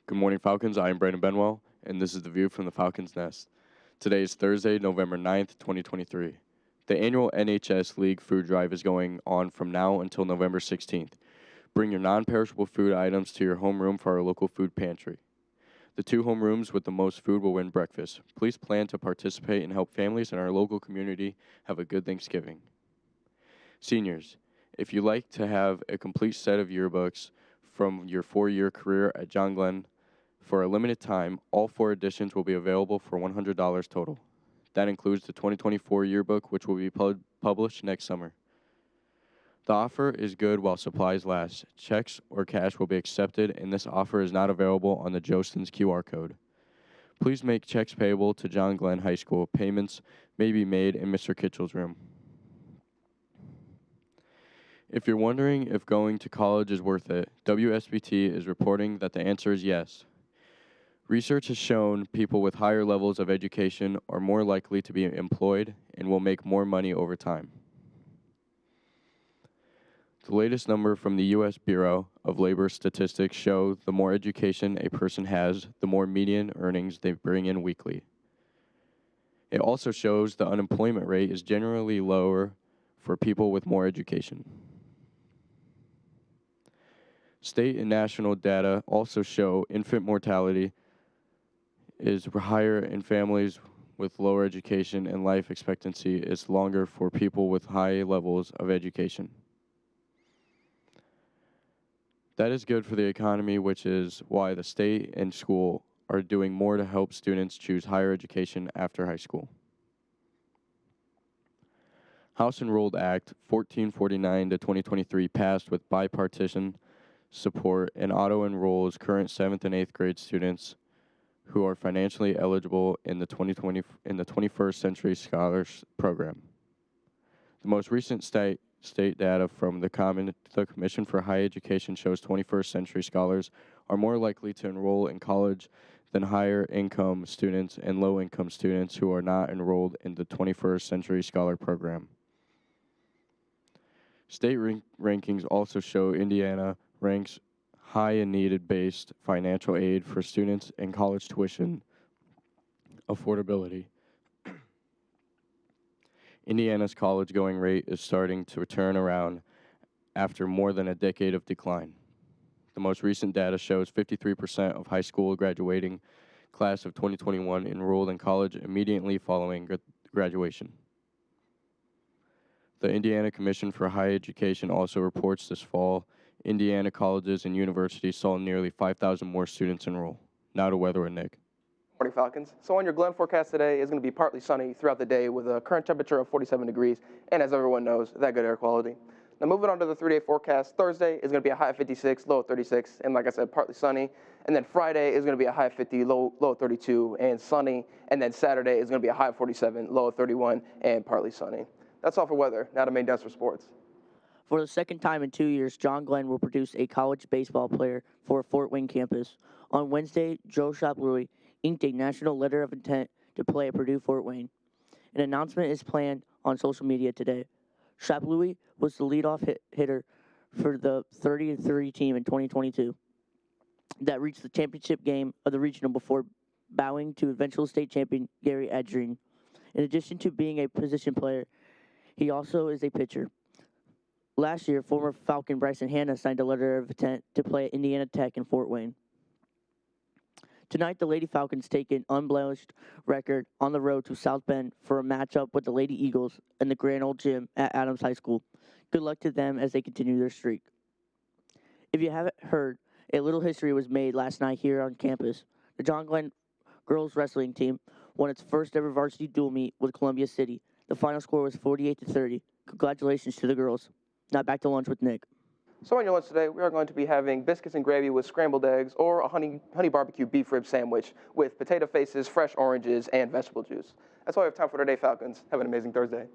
Good morning, Falcons. I am Brandon Benwell, and this is the view from the Falcons Nest. Today is Thursday, November 9th, 2023. The annual NHS League food drive is going on from now until November 16th. Bring your non-perishable food items to your homeroom for our local food pantry. The 2 homerooms with the most food will win breakfast. Please plan to participate and help families in our local community have a good Thanksgiving. Seniors, if you'd like to have a complete set of yearbooks from your 4-year career at John Glenn, for a limited time, all 4 editions will be available for $100 total. That includes the 2024 yearbook, which will be published next summer. The offer is good while supplies last. Checks or cash will be accepted, and this offer is not available on the Jostens QR code. Please make checks payable to John Glenn High School. Payments may be made in Mr. Kitchell's room. If you're wondering if going to college is worth it, WSBT is reporting that the answer is yes. Research has shown people with higher levels of education are more likely to be employed and will make more money over time. The latest number from the U.S. Bureau of Labor Statistics show the more education a person has, the more median earnings they bring in weekly. It also shows the unemployment rate is generally lower for people with more education. State and national data also show infant mortality is higher in families with lower education, and life expectancy is longer for people with high levels of education. That is good for the economy, which is why the state and school are doing more to help students choose higher education after high school. House Enrolled Act 1449 to 2023 passed with bipartisan support and auto-enrolls current 7th and 8th grade students who are financially eligible in the 21st Century Scholars Program. The most recent state data from the Commission for Higher Education shows 21st Century Scholars are more likely to enroll in college than higher income students and low income students who are not enrolled in the 21st Century Scholar Program. State rankings also show Indiana ranks high in needed-based financial aid for students and college tuition affordability. Indiana's college-going rate is starting to turn around after more than a decade of decline. The most recent data shows 53% of high school graduating class of 2021 enrolled in college immediately following graduation. The Indiana Commission for Higher Education also reports this fall Indiana colleges and universities saw nearly 5,000 more students enroll. Now to weather and Nick. Morning, Falcons. So on your Glenn forecast today is going to be partly sunny throughout the day with a current temperature of 47 degrees, and as everyone knows, that good air quality. Now moving on to the 3-day forecast, Thursday is going to be a high of 56, low of 36, and like I said, partly sunny. And then Friday is going to be a high of 50, low of 32, and sunny. And then Saturday is going to be a high of 47, low of 31, and partly sunny. That's all for weather. Now to main desk for sports. For the second time in 2 years, John Glenn will produce a college baseball player for Fort Wayne campus. On Wednesday, Joe Shaplui inked a national letter of intent to play at Purdue Fort Wayne. An announcement is planned on social media today. Shaplui was the leadoff hitter for the 30-30 team in 2022 that reached the championship game of the regional before bowing to eventual state champion Gary Adrien. In addition to being a position player, he also is a pitcher. Last year, former Falcon Bryson Hanna signed a letter of intent to play at Indiana Tech in Fort Wayne. Tonight, the Lady Falcons take an unblemished record on the road to South Bend for a matchup with the Lady Eagles in the Grand Old Gym at Adams High School. Good luck to them as they continue their streak. If you haven't heard, a little history was made last night here on campus. The John Glenn girls wrestling team won its first ever varsity dual meet with Columbia City. The final score was 48-30. Congratulations to the girls. Now back to lunch with Nick. So on your lunch today, we are going to be having biscuits and gravy with scrambled eggs or a honey barbecue beef rib sandwich with potato faces, fresh oranges, and vegetable juice. That's all we have time for today, Falcons. Have an amazing Thursday.